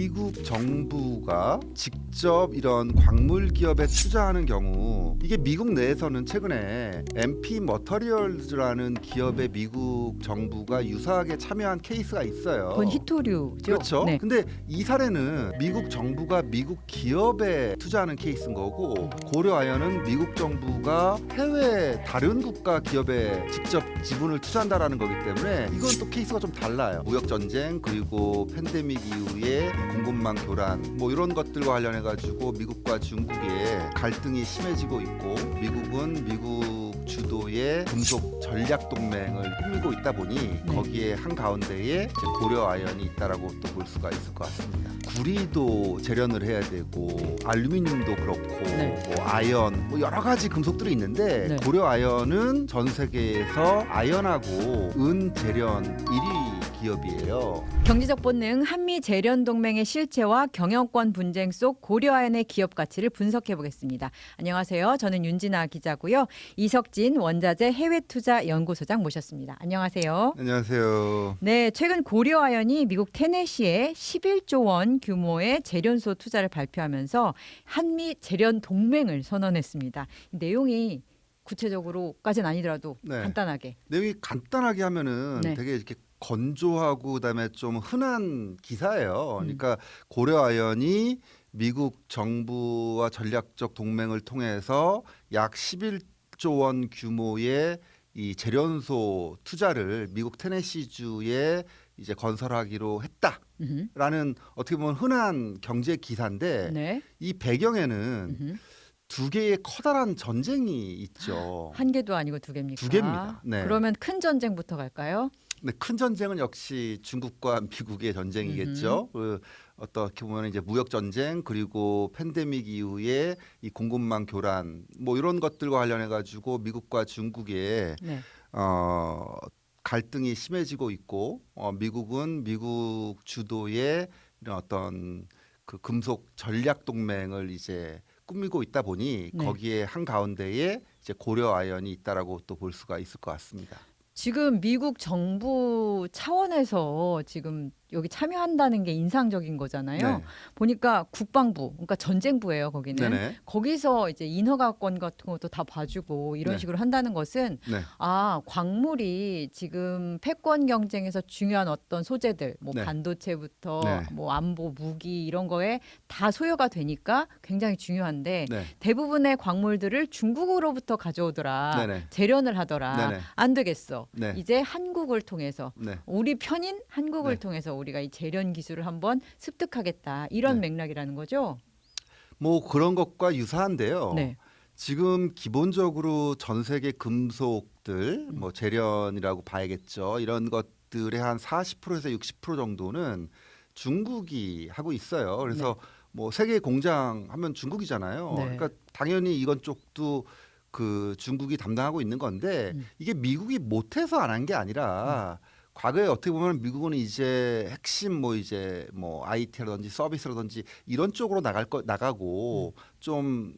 미국 정부가 직접 이런 광물 기업에 투자하는 경우 이게 미국 내에서는 최근에 MP 머터리얼즈라는 기업에 미국 정부가 유사하게 참여한 케이스가 있어요. 그건 히토류죠. 그렇죠. 네. 근데 이 사례는 미국 정부가 미국 기업에 투자하는 케이스인 거고 고려아연은 미국 정부가 해외 다른 국가 기업에 직접 지분을 투자한다라는 거기 때문에 이건 또 케이스가 좀 달라요. 무역 전쟁 그리고 팬데믹 이후에 공급망 교란 뭐 이런 것들과 관련해 가지고 미국과 중국의 갈등이 심해지고 있고 미국은 미국 주도의 금속 전략 동맹을 꾸미고 있다 보니 거기에 한 가운데에 이제 고려아연이 있다라고 또 볼 수가 있을 것 같습니다. 구리도 재련을 해야 되고 알루미늄도 그렇고 뭐 아연 뭐 여러 가지 금속들이 있는데 고려아연은 전 세계에서 아연하고 은 재련 1위 기업이에요. 경제적 본능 한미 재련 동맹의 실체와 경영권 분쟁 속 고려아연의 기업 가치를 분석해 보겠습니다. 안녕하세요. 저는 윤진아 기자고요. 이석진 원자재 해외투자 연구소장 모셨습니다. 안녕하세요. 안녕하세요. 네, 최근 고려아연이 미국 테네시에 11조 원 규모의 재련소 투자를 발표하면서 한미 재련 동맹을 선언했습니다. 내용이 구체적으로까지는 아니더라도 간단하게. 내용이 간단하게 하면은 되게 이렇게 건조하고 그다음에 좀 흔한 기사예요. 그러니까 고려아연이 미국 정부와 전략적 동맹을 통해서 약 11조 원 규모의 이 재련소 투자를 미국 테네시주에 이제 건설하기로 했다라는 어떻게 보면 흔한 경제 기사인데 이 배경에는 두 개의 커다란 전쟁이 있죠. 한 개도 아니고 두 개입니까? 두 개입니다. 그러면 큰 전쟁부터 갈까요? 네, 큰 전쟁은 역시 중국과 미국의 전쟁이겠죠. 어떻게 보면 이제 무역 전쟁 그리고 팬데믹 이후에 이 공급망 교란 뭐 이런 것들과 관련해 가지고 미국과 중국의 갈등이 심해지고 있고 미국은 미국 주도의 이런 어떤 그 금속 전략 동맹을 이제 꾸미고 있다 보니 거기에 한 가운데에 이제 고려아연이 있다라고 또 볼 수가 있을 것 같습니다. 지금 미국 정부 차원에서 지금 여기 참여한다는 게 인상적인 거잖아요. 보니까 국방부, 그러니까 전쟁부예요. 거기는 거기서 이제 인허가권 같은 것도 다 봐주고 이런 식으로 한다는 것은 광물이 지금 패권 경쟁에서 중요한 어떤 소재들, 뭐 반도체부터 뭐 안보, 무기 이런 거에 다 소요가 되니까 굉장히 중요한데 대부분의 광물들을 중국으로부터 가져오더라, 재련을 하더라. 안 되겠어. 이제 한국을 통해서 우리 편인 한국을 통해서 우리가 이 재련 기술을 한번 습득하겠다 이런 맥락이라는 거죠. 뭐 그런 것과 유사한데요. 지금 기본적으로 전 세계 금속들 뭐 재련이라고 봐야겠죠. 이런 것들의 한 40%에서 60% 정도는 중국이 하고 있어요. 그래서 뭐 세계 공장 하면 중국이잖아요. 그러니까 당연히 이건 쪽도 그 중국이 담당하고 있는 건데 이게 미국이 못해서 안 한 게 아니라 과거에 어떻게 보면 미국은 이제 핵심 뭐 이제 뭐 IT라든지 서비스라든지 이런 쪽으로 나가고 좀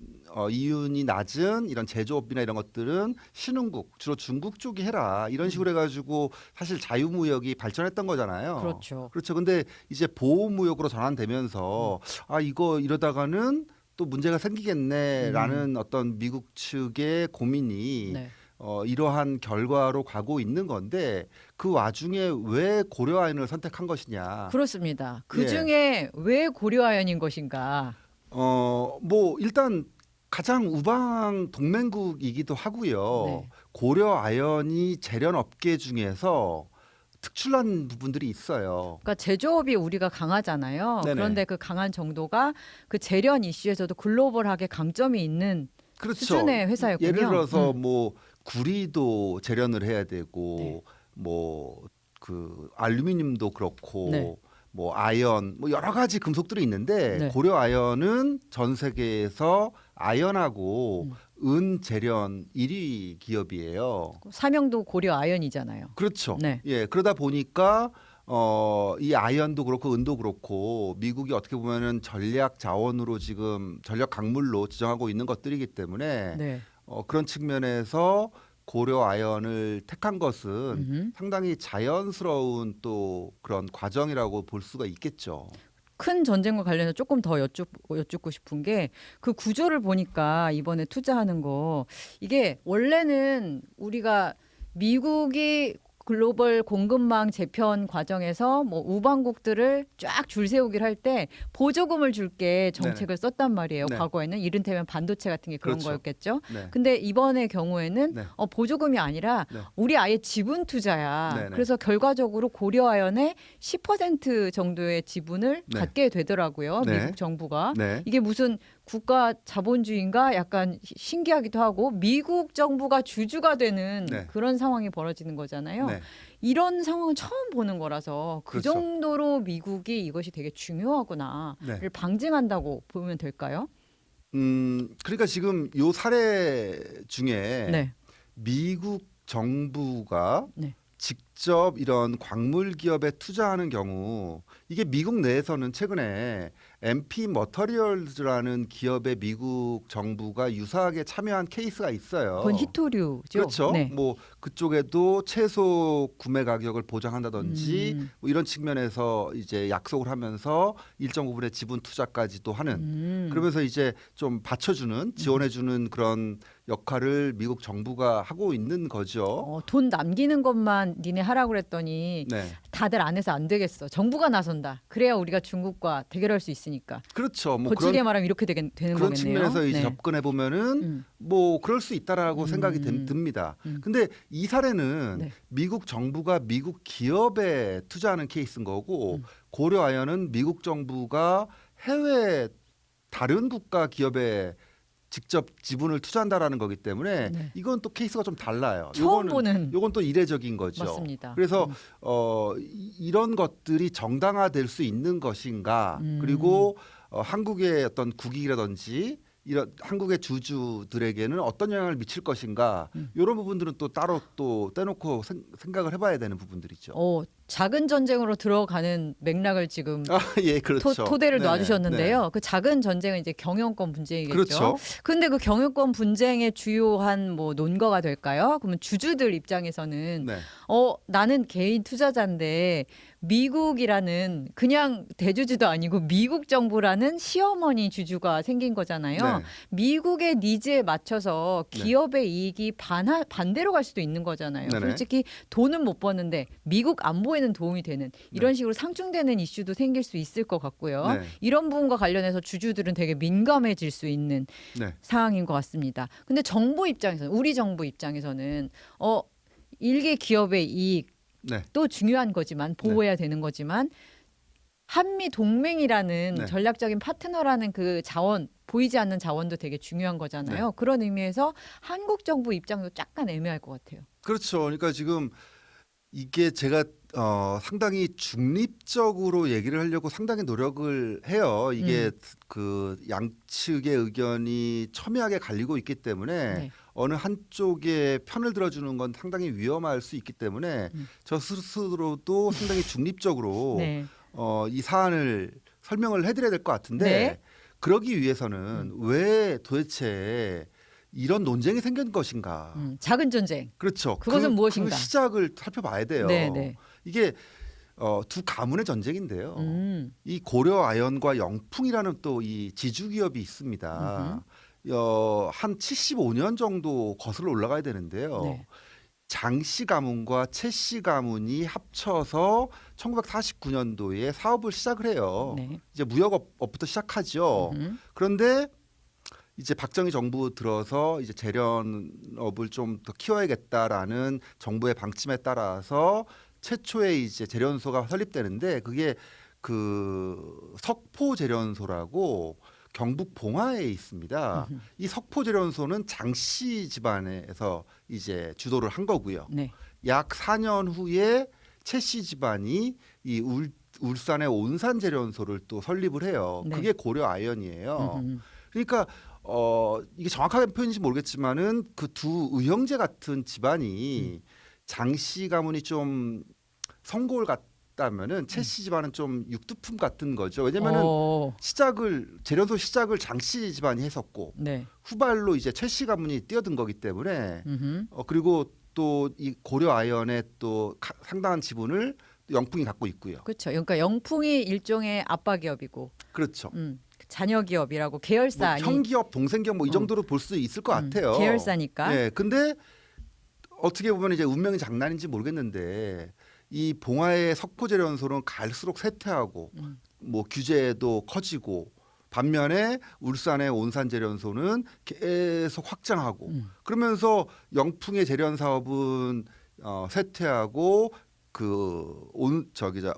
이윤이 낮은 이런 제조업이나 이런 것들은 신흥국 주로 중국 쪽이 해라 이런 식으로 해가지고 사실 자유무역이 발전했던 거잖아요. 그렇죠. 그렇죠. 근데 이제 보호무역으로 전환되면서 아 이거 이러다가는 또 문제가 생기겠네라는 어떤 미국 측의 고민이 이러한 결과로 가고 있는 건데 그 와중에 왜 고려아연을 선택한 것이냐. 그렇습니다. 그 중에 왜 고려아연인 것인가. 뭐 일단 가장 우방 동맹국이기도 하고요. 고려아연이 재련 업계 중에서 특출난 부분들이 있어요. 그러니까 제조업이 우리가 강하잖아요. 그런데 그 강한 정도가 그 재련 이슈에서도 글로벌하게 강점이 있는 수준의 회사였군요. 예를 들어서 뭐 구리도 재련을 해야 되고 뭐 그 알루미늄도 그렇고 뭐 아연 뭐 여러 가지 금속들이 있는데 고려아연은 전 세계에서 아연하고 은 재련 1위 기업이에요. 사명도 고려아연이잖아요. 그렇죠. 그러다 보니까 이 아연도 그렇고 은도 그렇고 미국이 어떻게 보면은 전략 자원으로 지금 전략 강물로 지정하고 있는 것들이기 때문에 그런 측면에서 고려아연을 택한 것은 상당히 자연스러운 또 그런 과정이라고 볼 수가 있겠죠. 큰 전쟁과 관련해서 조금 더 여쭙고 싶은 게 그 구조를 보니까 이번에 투자하는 거 이게 원래는 우리가 미국이 글로벌 공급망 재편 과정에서 뭐 우방국들을 쫙 줄 세우기를 할 때 보조금을 줄게 정책을 썼단 말이에요. 네. 과거에는 이른테면 반도체 같은 게 그런 그렇죠. 거였겠죠. 네. 근데 이번의 경우에는 네. 보조금이 아니라 네. 우리 아예 지분 투자야. 네네. 그래서 결과적으로 고려아연의 10% 정도의 지분을 네. 갖게 되더라고요. 네. 미국 정부가. 네. 이게 무슨 국가 자본주의인가 약간 신기하기도 하고 미국 정부가 주주가 되는 네. 그런 상황이 벌어지는 거잖아요. 네. 이런 상황은 처음 보는 거라서 그 그렇죠. 정도로 미국이 이것이 되게 중요하구나를 네. 방증한다고 보면 될까요? 그러니까 지금 요 사례 중에 네. 미국 정부가 네. 직접 이런 광물 기업에 투자하는 경우 이게 미국 내에서는 최근에 MP 머터리얼즈라는 기업에 미국 정부가 유사하게 참여한 케이스가 있어요. 그건 히토류죠. 그렇죠. 네. 뭐 그쪽에도 채소 구매 가격을 보장한다든지 뭐 이런 측면에서 이제 약속을 하면서 일정 부분의 지분 투자까지도 하는 그러면서 이제 좀 받쳐주는 지원해주는 그런 역할을 미국 정부가 하고 있는 거죠. 돈 남기는 것만 니네 하라고 그랬더니 네, 다들 안 해서 안 되겠어. 정부가 나선다. 그래야 우리가 중국과 대결할 수 있으니까. 그렇죠. 뭐 거칠게 그런 말하면 이렇게 되는 그런 거겠네요. 측면에서 이제 네. 접근해 보면은 음. 뭐 그럴 수 있다라고 생각이 듭니다. 근데 이 사례는 네. 미국 정부가 미국 기업에 투자하는 케이스인 거고 고려아연은 미국 정부가 해외 다른 국가 기업에 직접 지분을 투자한다라는 거기 때문에 네. 이건 또 케이스가 좀 달라요. 처음 보는 요건 또 이례적인 거죠. 맞습니다. 그래서 이런 것들이 정당화될 수 있는 것인가 그리고 한국의 어떤 국익이라든지 이런 한국의 주주들에게는 어떤 영향을 미칠 것인가 이런 부분들은 또 따로 또 떼놓고 생각을 해봐야 되는 부분들이죠. 작은 전쟁으로 들어가는 맥락을 지금 예, 그렇죠. 토대를 네네, 놔주셨는데요. 네. 그 작은 전쟁은 이제 경영권 분쟁이겠죠. 그렇죠. 근데 그 경영권 분쟁의 주요한 뭐 논거가 될까요? 그러면 주주들 입장에서는 네. 나는 개인 투자자인데 미국이라는 그냥 대주주도 아니고 미국 정부라는 시어머니 주주가 생긴 거잖아요. 네. 미국의 니즈에 맞춰서 기업의 이익이 반대로 갈 수도 있는 거잖아요. 네네. 솔직히 돈은 못 버는데 미국 안보에는 도움이 되는 이런 식으로 상충되는 이슈도 생길 수 있을 것 같고요. 네. 이런 부분과 관련해서 주주들은 되게 민감해질 수 있는 네. 상황인 것 같습니다. 근데 정부 입장에서는 우리 정부 입장에서는 일개 기업의 이익 네. 또 중요한 거지만 보호해야 되는 거지만 한미 동맹이라는 네. 전략적인 파트너라는 그 자원 보이지 않는 자원도 되게 중요한 거잖아요. 네. 그런 의미에서 한국 정부 입장도 약간 애매할 것 같아요. 그렇죠. 그러니까 지금 이게 제가 상당히 중립적으로 얘기를 하려고 상당히 노력을 해요. 이게 그 양측의 의견이 첨예하게 갈리고 있기 때문에 네. 어느 한쪽의 편을 들어주는 건 상당히 위험할 수 있기 때문에 저 스스로도 상당히 중립적으로 네. 이 사안을 설명을 해드려야 될 것 같은데 네. 그러기 위해서는 왜 도대체 이런 논쟁이 생긴 것인가? 작은 전쟁. 그렇죠. 그것은 무엇인가? 그 시작을 살펴봐야 돼요. 네, 네. 이게 두 가문의 전쟁인데요. 음. 이 고려아연과 영풍이라는 또 이 지주 기업이 있습니다. 한 75년 정도 거슬러 올라가야 되는데요. 네. 장씨 가문과 채씨 가문이 합쳐서 1949년도에 사업을 시작을 해요. 네. 이제 무역업부터 시작하죠. 그런데 이제 박정희 정부 들어서 이제 재련업을 좀 더 키워야겠다라는 정부의 방침에 따라서 최초의 이제 재련소가 설립되는데 그게 그 석포 재련소라고 경북 봉화에 있습니다. 이 석포 재련소는 장씨 집안에서 이제 주도를 한 거고요. 네. 약 4년 후에 최씨 집안이 이 울산의 온산 재련소를 또 설립을 해요. 네. 그게 고려 아연이에요. 그러니까 이게 정확하게 표현인지 모르겠지만은 그 두 의형제 같은 집안이 장씨 가문이 좀 성골 같다면은 최씨 집안은 좀 육두품 같은 거죠. 왜냐면은 재련소 시작을 장씨 집안이 했었고 네. 후발로 이제 최씨 가문이 뛰어든 거기 때문에 그리고 또 이 고려 아연의 또 상당한 지분을 영풍이 갖고 있고요. 그렇죠. 그러니까 영풍이 일종의 아빠 기업이고, 그렇죠. 자녀 기업이라고 계열사 뭐 형기업, 동생기업 뭐 이 정도로 볼 수 있을 것 같아요. 계열사니까. 네, 근데 어떻게 보면 이제 운명의 장난인지 모르겠는데 이 봉화의 석포제련소는 갈수록 쇠퇴하고 뭐 규제도 커지고 반면에 울산의 온산제련소는 계속 확장하고 그러면서 영풍의 제련 사업은 쇠퇴하고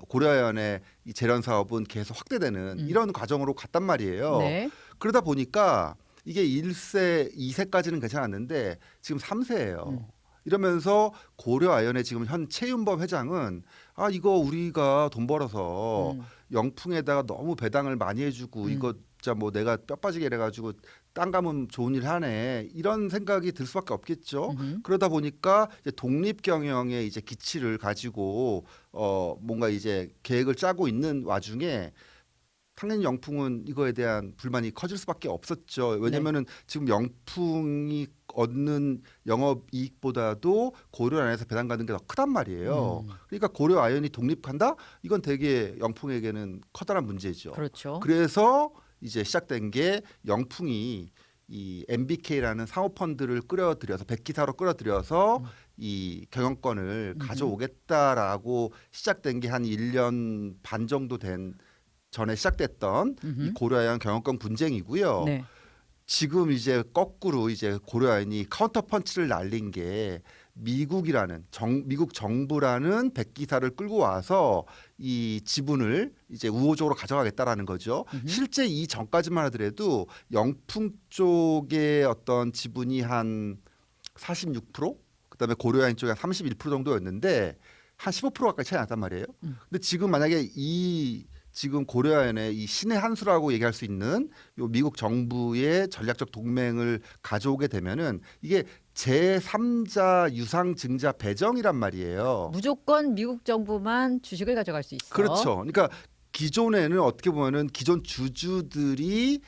고려아연의 이 제련 사업은 계속 확대되는 이런 과정으로 갔단 말이에요. 네. 그러다 보니까 이게 1세, 2세까지는 괜찮았는데 지금 3세예요. 이러면서 고려아연의 지금 현 최윤범 회장은 이거 우리가 돈 벌어서 영풍에다가 너무 배당을 많이 해주고 이거 진짜 뭐 내가 뼈 빠지게 이래가지고 땅 가면 좋은 일 하네 이런 생각이 들 수밖에 없겠죠. 그러다 보니까 이제 독립 경영의 이제 기치를 가지고 뭔가 이제 계획을 짜고 있는 와중에 당연히 영풍은 이거에 대한 불만이 커질 수밖에 없었죠. 왜냐면은 지금 영풍이 얻는 영업이익보다도 고려아연에서 배당 받는 게 더 크단 말이에요. 그러니까 고려아연이 독립한다? 이건 되게 영풍에게는 커다란 문제죠. 그렇죠. 그래서 이제 시작된 게 영풍이 이 MBK라는 사모펀드를 끌어들여서 백기사로 끌어들여서 이 경영권을 가져오겠다라고 시작된 게 한 1년 반 정도 된 전에 시작됐던 이 고려아연 경영권 분쟁이고요. 네. 지금 이제 거꾸로 이제 고려아연이 카운터 펀치를 날린 게 미국이라는 미국 정부라는 백기사를 끌고 와서 이 지분을 이제 우호적으로 가져가겠다라는 거죠. 실제 이 전까지만 하더라도 영풍 쪽의 어떤 지분이 한 46%, 그다음에 고려아연 쪽이 한 31% 정도였는데 한 15% 가까이 차이 났단 말이에요. 근데 지금 만약에 지금 고려아연의 이 신의 한 수라고 얘기할 수 있는 요 미국 정부의 전략적 동맹을 가져오게 되면은 이게 제3자 유상증자 배정이란 말이에요. 무조건 미국 정부만 주식을 가져갈 수 있어. 그렇죠. 그러니까 기존에는 어떻게 보면은 기존 주주들이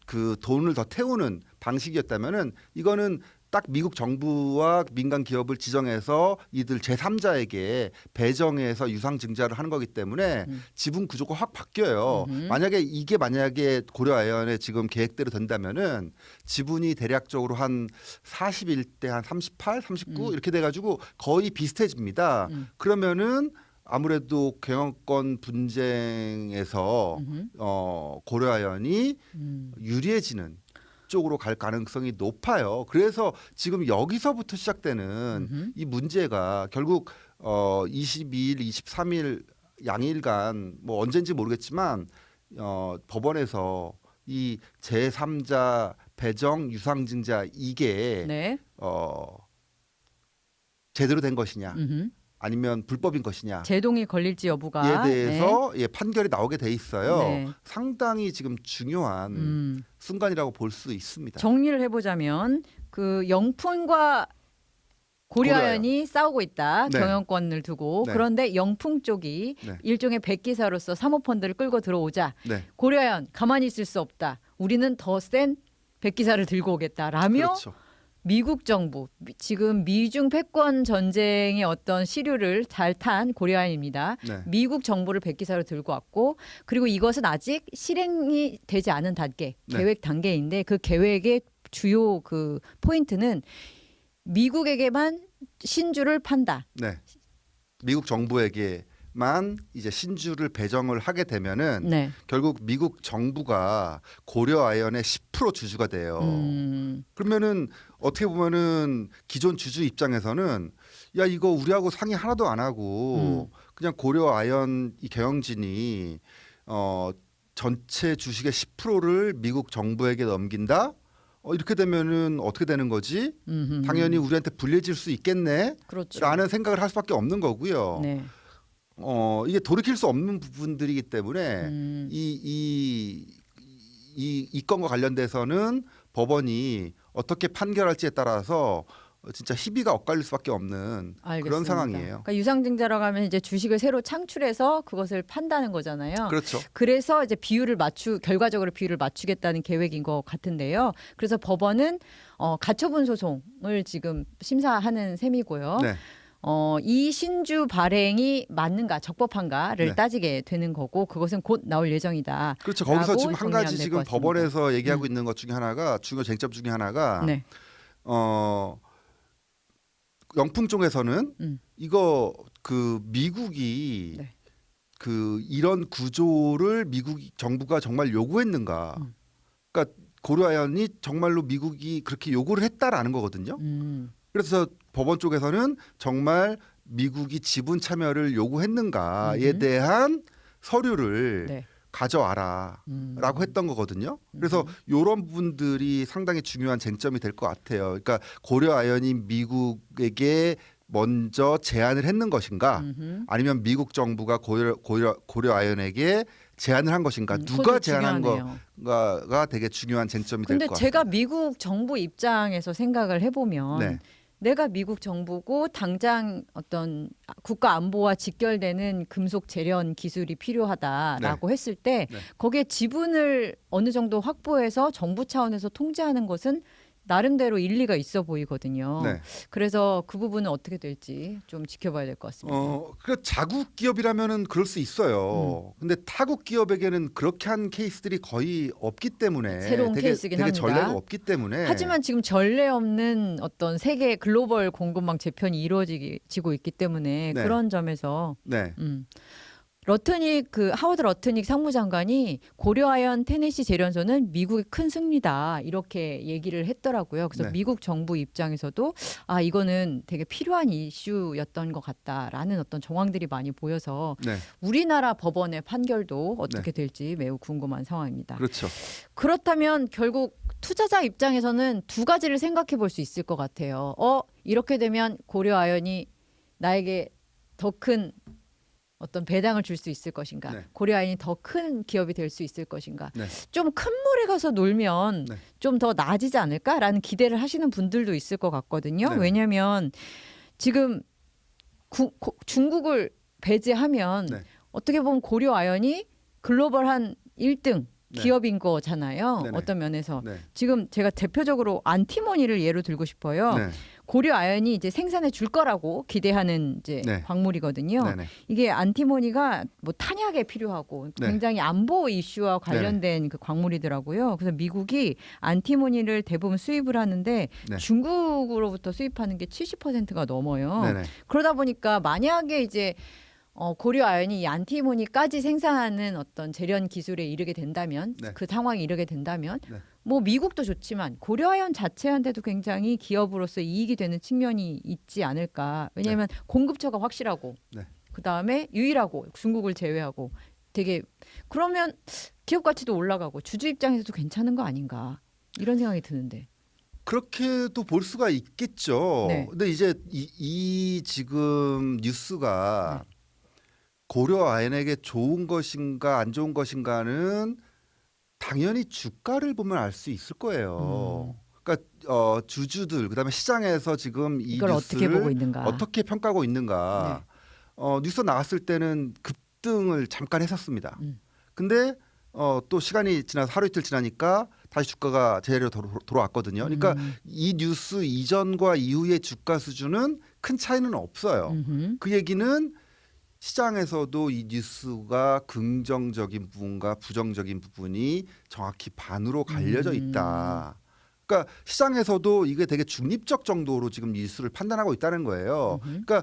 그 돈을 더 태우는 방식이었다면은 이거는 딱 미국 정부와 민간 기업을 지정해서 이들 제3자에게 배정해서 유상증자를 하는 거기 때문에 지분 구조가 확 바뀌어요. 만약에 고려아연의 지금 계획대로 된다면은 지분이 대략적으로 한 41대 한 38, 39 이렇게 돼가지고 거의 비슷해집니다. 그러면은 아무래도 경영권 분쟁에서 고려아연이 유리해지는 쪽으로 갈 가능성이 높아요. 그래서 지금 여기서부터 시작되는 이 문제가 결국 22일, 23일 양일간 뭐 언젠지 모르겠지만 법원에서 이 제3자 배정 유상증자 이게 네. 제대로 된 것이냐 아니면 불법인 것이냐 제동이 걸릴지 여부가 대해서 판결이 나오게 돼 있어요. 네. 상당히 지금 중요한 순간이라고 볼 수 있습니다. 정리를 해보자면 그 영풍과 고려아연이 싸우고 있다. 네. 경영권을 두고. 네. 그런데 영풍 쪽이 네. 일종의 백기사로서 사모펀드를 끌고 들어오자. 네. 고려아연 가만히 있을 수 없다. 우리는 더 센 백기사를 들고 오겠다라며 그렇죠. 미국 정부, 지금 미중 패권 전쟁의 어떤 시류를 잘 탄 고려아연입니다. 네. 미국 정부를 백기사로 들고 왔고, 그리고 이것은 아직 실행이 되지 않은 단계, 네. 계획 계획 단계인데 그 계획의 주요 그 포인트는 미국에게만 신주를 판다. 네. 미국 정부에게만 이제 신주를 배정을 하게 되면은 네. 결국 미국 정부가 고려아연의 10% 주주가 돼요. 그러면은 어떻게 보면은 기존 주주 입장에서는 야 이거 우리하고 상의 하나도 안 하고 그냥 고려아연 이 경영진이 전체 주식의 10%를 미국 정부에게 넘긴다. 이렇게 되면은 어떻게 되는 거지? 당연히 우리한테 불리해질 수 있겠네. 그렇죠. 라는 생각을 할 수밖에 없는 거고요. 네. 이게 돌이킬 수 없는 부분들이기 때문에 이 건과 관련돼서는 법원이 어떻게 판결할지에 따라서 진짜 희비가 엇갈릴 수밖에 없는 알겠습니다. 그런 상황이에요. 그러니까 유상증자라고 하면 이제 주식을 새로 창출해서 그것을 판다는 거잖아요. 그렇죠. 그래서 이제 결과적으로 비율을 맞추겠다는 계획인 것 같은데요. 그래서 법원은 가처분 소송을 지금 심사하는 셈이고요. 네. 이 신주 발행이 맞는가 적법한가를 네. 따지게 되는 거고 그것은 곧 나올 예정이다. 그렇죠. 거기서 지금 한 가지 정리하면 될 지금 것 같습니다. 법원에서 얘기하고 있는 것 중에 하나가 중요 쟁점 중에 하나가 네. 영풍 쪽에서는 음. 이거 그 미국이 네. 그 이런 구조를 미국 정부가 정말 요구했는가? 그러니까 고려아연이 정말로 미국이 그렇게 요구를 했다라는 거거든요. 그래서 법원 쪽에서는 정말 미국이 지분 참여를 요구했는가에 대한 서류를 네. 가져와라라고 했던 거거든요. 그래서 이런 부분들이 상당히 중요한 쟁점이 될 것 같아요. 그러니까 고려아연이 미국에게 먼저 제안을 했는 것인가, 아니면 미국 정부가 고려아연에게 제안을 한 것인가, 누가 제안한 거가 되게 중요한 쟁점이 될 것 근데 같아요. 제가 미국 정부 입장에서 생각을 해보면 네. 내가 미국 정부고 당장 어떤 국가 안보와 직결되는 금속 재련 기술이 필요하다라고 했을 때 네. 거기에 지분을 어느 정도 확보해서 정부 차원에서 통제하는 것은 나름대로 일리가 있어 보이거든요. 네. 그래서 그 부분은 어떻게 될지 좀 지켜봐야 될 것 같습니다. 그 자국 기업이라면은 그럴 수 있어요. 근데 타국 기업에게는 그렇게 한 케이스들이 거의 없기 때문에 새로운 케이스긴 되게 합니다. 전례가 없기 때문에. 하지만 지금 전례 없는 어떤 세계 글로벌 공급망 재편이 이루어지고 있기 때문에 네. 그런 점에서 네. 하워드 러트닉 상무장관이 고려아연 테네시 재련소는 미국의 큰 승리다 이렇게 얘기를 했더라고요. 그래서 네. 미국 정부 입장에서도 이거는 되게 필요한 이슈였던 것 같다라는 어떤 정황들이 많이 보여서 네. 우리나라 법원의 판결도 어떻게 네. 될지 매우 궁금한 상황입니다. 그렇죠. 그렇다면 결국 투자자 입장에서는 두 가지를 생각해 볼 수 있을 것 같아요. 이렇게 되면 고려아연이 나에게 더 큰 어떤 배당을 줄 수 있을 것인가, 네. 고려아연이 더 큰 기업이 될 수 있을 것인가, 네. 좀 큰 물에 가서 놀면 네. 좀 더 나아지지 않을까라는 기대를 하시는 분들도 있을 것 같거든요. 네. 왜냐하면 지금 중국을 배제하면 네. 어떻게 보면 고려아연이 글로벌한 1등 네. 기업인 거잖아요. 네네. 어떤 면에서. 네. 지금 제가 대표적으로 안티모니를 예로 들고 싶어요. 네. 고려아연이 이제 생산해 줄 거라고 기대하는 이제 네. 광물이거든요. 네네. 이게 안티모니가 뭐 탄약에 필요하고 네. 굉장히 안보 이슈와 관련된 그 광물이더라고요. 그래서 미국이 안티모니를 대부분 수입을 하는데 네. 중국으로부터 수입하는 게 70%가 넘어요. 네네. 그러다 보니까 만약에 이제 고려아연이 이 안티모니까지 생산하는 어떤 재련 기술에 이르게 된다면 네. 그 상황에 이르게 된다면 네. 뭐 미국도 좋지만 고려아연 자체한테도 굉장히 기업으로서 이익이 되는 측면이 있지 않을까. 왜냐하면 공급처가 확실하고 네. 그다음에 유일하고 중국을 제외하고 되게 그러면 기업 가치도 올라가고 주주 입장에서도 괜찮은 거 아닌가 이런 생각이 드는데. 그렇게도 볼 수가 있겠죠. 네. 근데 이제 이 지금 뉴스가 고려아연에게 좋은 것인가 안 좋은 것인가는 당연히 주가를 보면 알 수 있을 거예요. 그러니까 주주들 그다음에 시장에서 지금 이 이걸 뉴스를 어떻게 보고 있는가. 어떻게 평가하고 있는가. 뉴스 나왔을 때는 급등을 잠깐 했었습니다. 근데 또 시간이 지나서 하루 이틀 지나니까 다시 주가가 제자리로 돌아왔거든요. 그러니까 이 뉴스 이전과 이후의 주가 수준은 큰 차이는 없어요. 그 얘기는 시장에서도 이 뉴스가 긍정적인 부분과 부정적인 부분이 정확히 반으로 갈려져 있다. 그러니까 시장에서도 이게 되게 중립적 정도로 지금 뉴스를 판단하고 있다는 거예요. 그러니까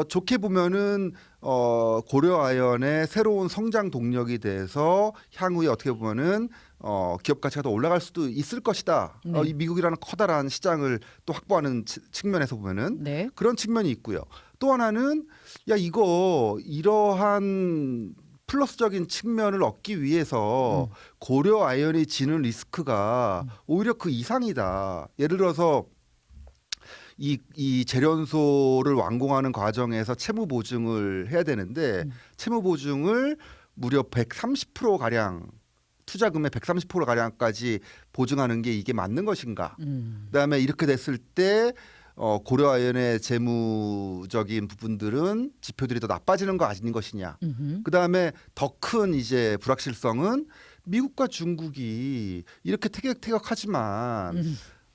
좋게 보면은 고려아연의 새로운 성장 동력이 돼서 향후에 어떻게 보면은 기업 가치가 더 올라갈 수도 있을 것이다. 네. 이 미국이라는 커다란 시장을 또 확보하는 측면에서 보면은 네. 그런 측면이 있고요. 또 하나는 이러한 플러스적인 측면을 얻기 위해서 고려아연이 지는 리스크가 오히려 그 이상이다. 예를 들어서 이 재련소를 완공하는 과정에서 채무 보증을 해야 되는데 채무 보증을 무려 130% 가량 투자금의 130% 가량까지 보증하는 게 이게 맞는 것인가? 그다음에 이렇게 됐을 때 고려아연의 재무적인 부분들은 지표들이 더 나빠지는 거 아닌 것이냐. 그다음에 더 큰 이제 불확실성은 미국과 중국이 이렇게 태격태격하지만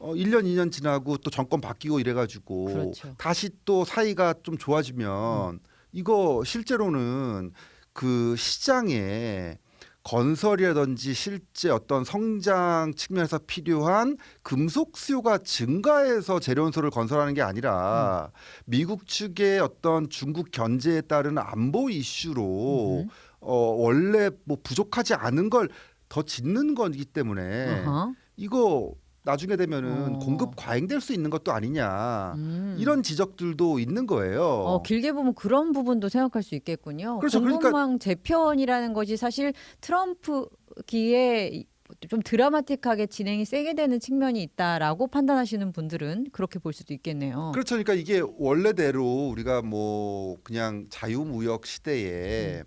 1년 2년 지나고 또 정권 바뀌고 이래가지고 그렇죠. 다시 또 사이가 좀 좋아지면 이거 실제로는 그 시장에 건설이라든지 실제 어떤 성장 측면에서 필요한 금속 수요가 증가해서 재련소를 건설하는 게 아니라 미국 측의 어떤 중국 견제에 따른 안보 이슈로 원래 뭐 부족하지 않은 걸 더 짓는 거기 때문에 어허. 이거 나중에 되면은 어. 공급 과잉될 수 있는 것도 아니냐 이런 지적들도 있는 거예요. 길게 보면 그런 부분도 생각할 수 있겠군요. 그렇죠. 공급망 재편이라는 것이 사실 트럼프기에 좀 드라마틱하게 진행이 세게 되는 측면이 있다라고 판단하시는 분들은 그렇게 볼 수도 있겠네요. 그렇죠. 그러니까 이게 원래대로 우리가 뭐 그냥 자유무역 시대에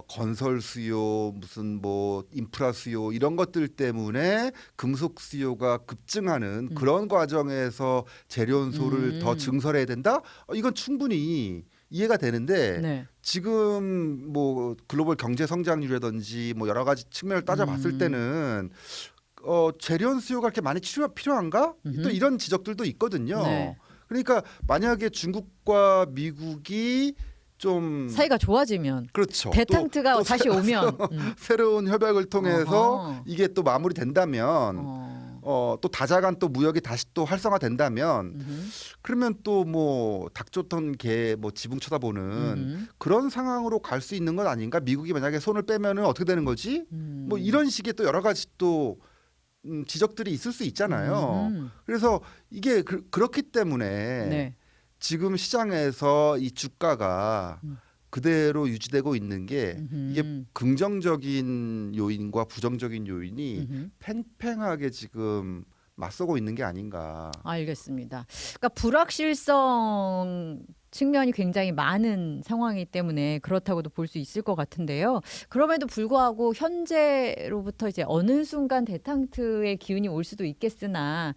건설 수요 무슨 뭐 인프라 수요 이런 것들 때문에 금속 수요가 급증하는 그런 과정에서 재련소를 더 증설해야 된다. 이건 충분히 이해가 되는데 네. 지금 뭐 글로벌 경제 성장률이라든지 뭐 여러 가지 측면을 따져봤을 때는 재련 수요가 그렇게 많이 필요한가? 또 이런 지적들도 있거든요. 네. 그러니까 만약에 중국과 미국이 좀 사이가 좋아지면 그렇죠. 대탕트가 또 다시 오면 새로운 협약을 통해서 어허. 이게 또 마무리된다면 또 다자간 또 무역이 다시 또 활성화된다면 그러면 또 뭐 닥쳤던 개 뭐 지붕 쳐다보는 그런 상황으로 갈 수 있는 건 아닌가? 미국이 만약에 손을 빼면은 어떻게 되는 거지? 뭐 이런 식의 또 여러 가지 또 지적들이 있을 수 있잖아요. 그래서 이게 그렇기 때문에 네. 지금 시장에서 이 주가가 그대로 유지되고 있는 게 이게 긍정적인 요인과 부정적인 요인이 팽팽하게 지금 맞서고 있는 게 아닌가. 알겠습니다. 그러니까 불확실성 측면이 굉장히 많은 상황이기 때문에 그렇다고도 볼 수 있을 것 같은데요. 그럼에도 불구하고 현재로부터 이제 어느 순간 대탕트의 기운이 올 수도 있겠으나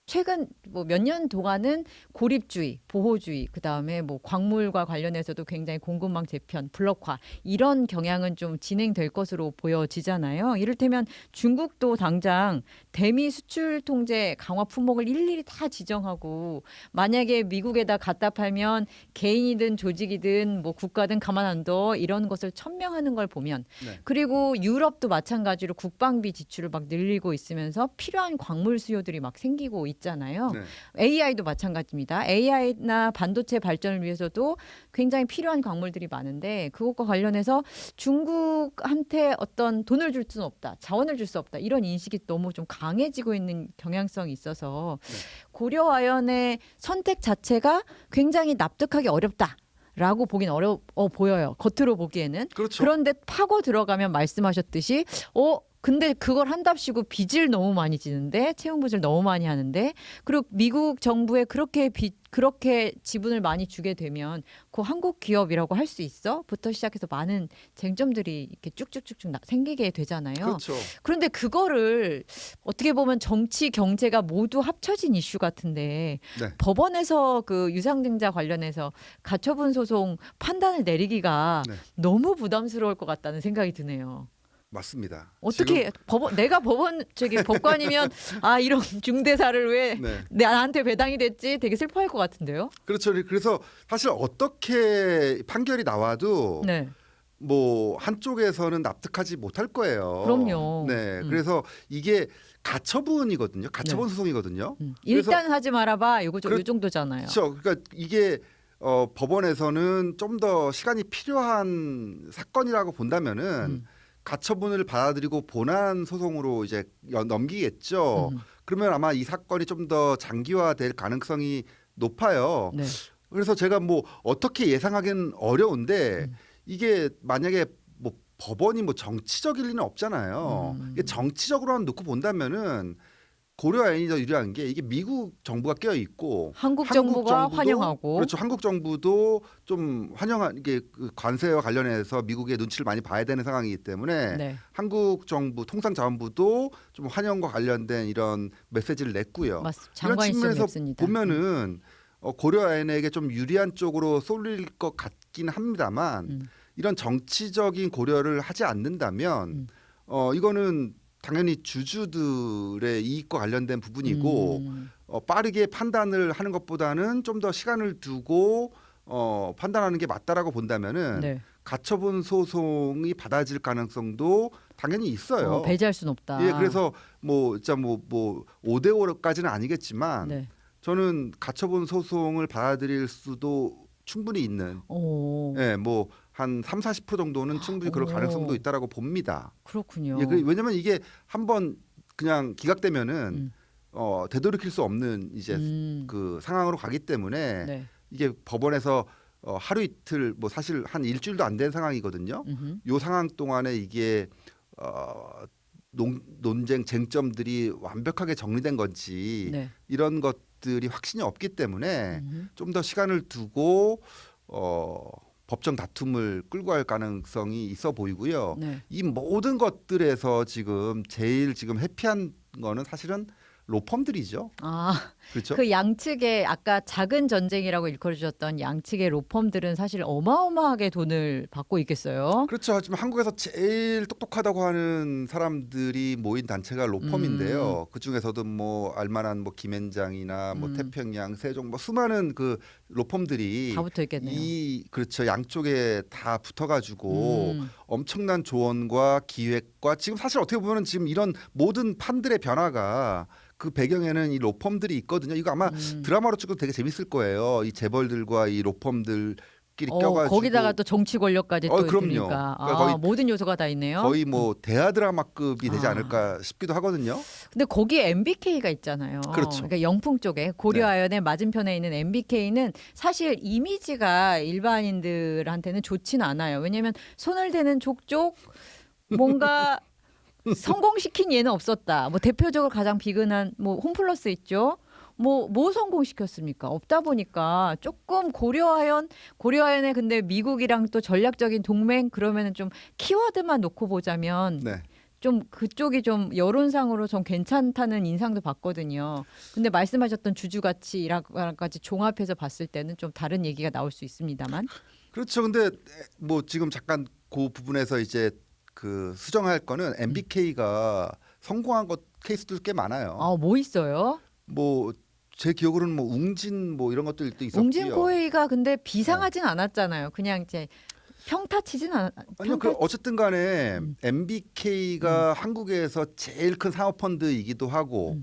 최근 뭐 몇 년 동안은 고립주의, 보호주의, 그 다음에 뭐 광물과 관련해서도 굉장히 공급망 재편, 블록화 이런 경향은 좀 진행될 것으로 보여지잖아요. 이를테면 중국도 당장 대미 수출 통제 강화 품목을 일일이 다 지정하고 만약에 미국에다 갖다 팔면 개인이든 조직이든 뭐 국가든 가만 안 둬 이런 것을 천명하는 걸 보면 네. 그리고 유럽도 마찬가지로 국방비 지출을 막 늘리고 있으면서 필요한 광물 수요들이 막 생기고 있잖아요. 네. AI도 마찬가지입니다. AI나 반도체 발전을 위해서도 굉장히 필요한 광물들이 많은데 그것과 관련해서 중국한테 어떤 돈을 줄 수는 없다. 자원을 줄 수 없다. 이런 인식이 너무 좀 강해지고 있는 경향성이 있어서 고려아연의 선택 자체가 굉장히 납득하기 어렵다. 라고 보긴 보여요. 겉으로 보기에는. 그렇죠. 그런데 파고 들어가면 말씀하셨듯이 근데 그걸 한답시고 빚을 너무 많이 지는데 채용부를 너무 많이 하는데 그리고 미국 정부에 그렇게 지분을 많이 주게 되면 그 한국 기업이라고 할 수 있어?부터 시작해서 많은 쟁점들이 이렇게 쭉쭉쭉쭉 생기게 되잖아요. 그렇죠. 그런데 그거를 어떻게 보면 정치 경제가 모두 합쳐진 이슈 같은데 네. 법원에서 그 유상증자 관련해서 가처분 소송 판단을 내리기가 네. 너무 부담스러울 것 같다는 생각이 드네요. 맞습니다. 어떻게 내가 법관이면 이런 중대사를 왜 네. 나한테 배당이 됐지 되게 슬퍼할 것 같은데요. 그렇죠. 그래서 사실 어떻게 판결이 나와도 네. 뭐 한쪽에서는 납득하지 못할 거예요. 그럼요. 네. 그래서 이게 가처분이거든요. 가처분 네. 소송이거든요. 일단 하지 말아봐. 요 그렇- 정도잖아요. 그렇죠. 그러니까 이게 법원에서는 좀 더 시간이 필요한 사건이라고 본다면은 가처분을 받아들이고 본안 소송으로 이제 넘기겠죠. 그러면 아마 이 사건이 좀 더 장기화될 가능성이 높아요. 네. 그래서 제가 뭐 어떻게 예상하기는 어려운데 이게 만약에 뭐 법원이 뭐 정치적일 리는 없잖아요. 이게 정치적으로만 놓고 본다면은 고려아연이 더 유리한 게 이게 미국 정부가 껴 있고 한국 정부가 정부도, 환영하고 그렇죠. 한국 정부도 좀 환영한 이게 그 관세와 관련해서 미국의 눈치를 많이 봐야 되는 상황이기 때문에 네. 한국 정부 통상자원부도 좀 환영과 관련된 이런 메시지를 냈고요. 이런 장관 시점이 측면에서 없습니다. 보면은 고려아연에게 좀 유리한 쪽으로 쏠릴 것 같긴 합니다만 이런 정치적인 고려를 하지 않는다면 이거는 당연히 주주들의 이익과 관련된 부분이고 빠르게 판단을 하는 것보다는 좀 더 시간을 두고 판단하는 게 맞다라고 본다면은 네. 가처분 소송이 받아질 가능성도 당연히 있어요. 배제할 수는 없다. 예, 그래서 뭐 진짜 뭐 5대 5까지는 아니겠지만 네. 저는 가처분 소송을 받아들일 수도 충분히 있는. 예, 뭐 한 3-40% 정도는 충분히 그럴 가능성도 있다라고 봅니다. 그렇군요. 예, 왜냐면 이게 한번 그냥 기각되면은 되돌이킬 수 없는 이제 그 상황으로 가기 때문에 네. 이게 법원에서 하루 이틀 뭐 사실 한 일주일도 안 된 상황이거든요. 요 상황 동안에 이게 논쟁 쟁점들이 완벽하게 정리된 건지 네. 이런 것들이 확신이 없기 때문에 좀 더 시간을 두고 법정 다툼을 끌고 갈 가능성이 있어 보이고요. 네. 이 모든 것들에서 지금 제일 지금 해피한 거는 사실은 로펌들이죠. 그렇죠. 그 양측의 아까 작은 전쟁이라고 일컬어주셨던 양측의 로펌들은 사실 어마어마하게 돈을 받고 있겠어요. 그렇죠. 하지만 한국에서 제일 똑똑하다고 하는 사람들이 모인 단체가 로펌인데요. 그 중에서도 뭐 알만한 뭐 김앤장이나 뭐 태평양, 세종 뭐 수많은 그 로펌들이 다 붙어 있겠네요. 그렇죠. 양쪽에 다 붙어가지고 엄청난 조언과 기획과 지금 사실 어떻게 보면은 지금 이런 모든 판들의 변화가 그 배경에는 이 로펌들이 있거든요. 이거 아마 드라마로 찍어도 되게 재밌을 거예요. 이 재벌들과 이 로펌들끼리 껴가지고 거기다가 또 정치 권력까지 또 그럼요. 있으니까 그러니까 거의 모든 요소가 다 있네요. 거의 뭐 대하 드라마급이 되지 않을까 싶기도 하거든요. 근데 거기에 MBK가 있잖아요. 그렇죠. 그러니까 영풍 쪽에 고려아연의 맞은편에 있는 MBK는 사실 이미지가 일반인들한테는 좋지는 않아요. 왜냐하면 손을 대는 족족 뭔가 성공시킨 예는 없었다. 뭐 대표적으로 가장 비근한 뭐 홈플러스 있죠. 뭐 성공시켰습니까? 없다 보니까 조금 고려아연의 근데 미국이랑 또 전략적인 동맹 그러면은 좀 키워드만 놓고 보자면 좀 그쪽이 좀 여론상으로 좀 괜찮다는 인상도 받거든요. 근데 말씀하셨던 주주 가치랑까지 종합해서 봤을 때는 좀 다른 얘기가 나올 수 있습니다만. 그렇죠. 근데 뭐 지금 잠깐 그 부분에서 이제 그 수정할 거는 MBK가 성공한 것 케이스도 꽤 많아요. 뭐 있어요? 뭐 제 기억으로는 뭐 웅진 뭐 이런 것들도 있었고요. 웅진 코웨이가 근데 비상하진 않았잖아요. 그냥 이제 평타 치진 아니요. 어쨌든 간에 MBK가 한국에서 제일 큰 사모펀드이기도 하고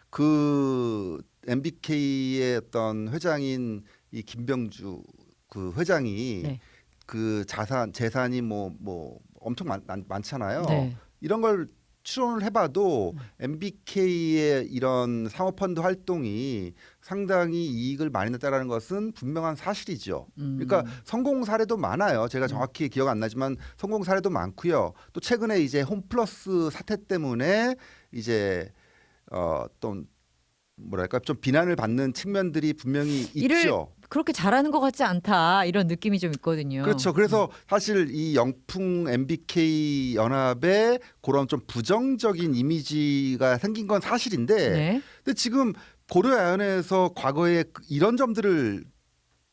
그 MBK의 어떤 회장인 이 김병주 그 회장이 그 재산이 뭐 엄청 많잖아요. 이런 걸 추론을 해봐도 MBK의 이런 사모펀드 활동이 상당히 이익을 많이 냈다라는 것은 분명한 사실이죠. 그러니까 성공 사례도 많아요. 제가 정확히 기억 안 나지만 성공 사례도 많고요. 또 최근에 이제 홈플러스 사태 때문에 이제 또 뭐랄까 좀 비난을 받는 측면들이 분명히 있죠. 그렇게 잘하는 것 같지 않다 이런 느낌이 좀 있거든요. 그렇죠. 그래서 사실 이 영풍 MBK 연합에 그런 좀 부정적인 이미지가 생긴 건 사실인데, 근데 지금 고려아연에서 과거에 이런 점들을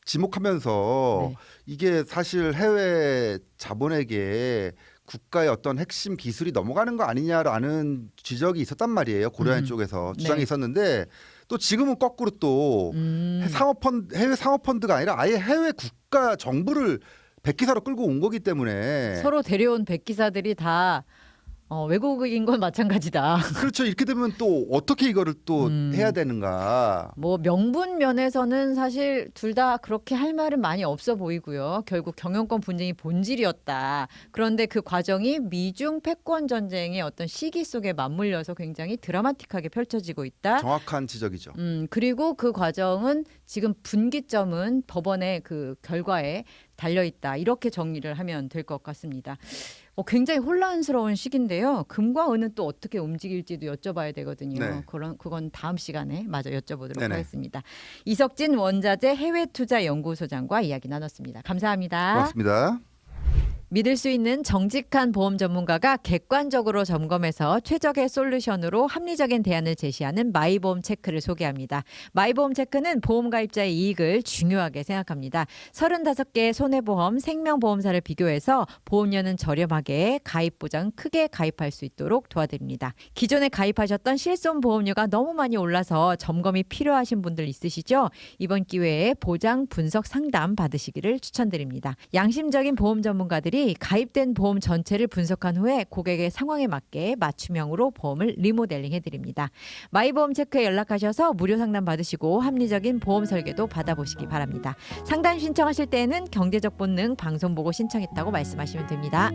지목하면서 이게 사실 해외 자본에게 국가의 어떤 핵심 기술이 넘어가는 거 아니냐라는 지적이 있었단 말이에요. 고려아연 쪽에서 주장이 있었는데 또 지금은 거꾸로 또 해외 상업펀드가 아니라 아예 해외 국가 정부를 백기사로 끌고 온 거기 때문에 서로 데려온 백기사들이 다 외국인 건 마찬가지다. 그렇죠. 이렇게 되면 또 어떻게 이거를 또 해야 되는가. 뭐 명분 면에서는 사실 둘 다 그렇게 할 말은 많이 없어 보이고요. 결국 경영권 분쟁이 본질이었다. 그런데 그 과정이 미중 패권 전쟁의 어떤 시기 속에 맞물려서 굉장히 드라마틱하게 펼쳐지고 있다. 정확한 지적이죠. 그리고 그 과정은 지금 분기점은 법원의 그 결과에 달려 있다. 이렇게 정리를 하면 될 것 같습니다. 굉장히 혼란스러운 시기인데요. 금과 은은 또 어떻게 움직일지도 여쭤봐야 되거든요. 그건 다음 시간에 마저 여쭤보도록 하겠습니다. 이석진 원자재 해외투자연구소장과 이야기 나눴습니다. 감사합니다. 고맙습니다. 믿을 수 있는 정직한 보험 전문가가 객관적으로 점검해서 최적의 솔루션으로 합리적인 대안을 제시하는 마이보험 체크를 소개합니다. 마이보험 체크는 보험 가입자의 이익을 중요하게 생각합니다. 35개의 손해보험, 생명보험사를 비교해서 보험료는 저렴하게, 가입 보장 크게 가입할 수 있도록 도와드립니다. 기존에 가입하셨던 실손보험료가 너무 많이 올라서 점검이 필요하신 분들 있으시죠? 이번 기회에 보장 분석 상담 받으시기를 추천드립니다. 양심적인 보험 전문가들이 가입된 보험 전체를 분석한 후에 고객의 상황에 맞게 맞춤형으로 보험을 리모델링 해드립니다. 마이보험 체크에 연락하셔서 무료 상담 받으시고 합리적인 보험 설계도 받아보시기 바랍니다. 상담 신청하실 때에는 경제적 본능 방송 보고 신청했다고 말씀하시면 됩니다.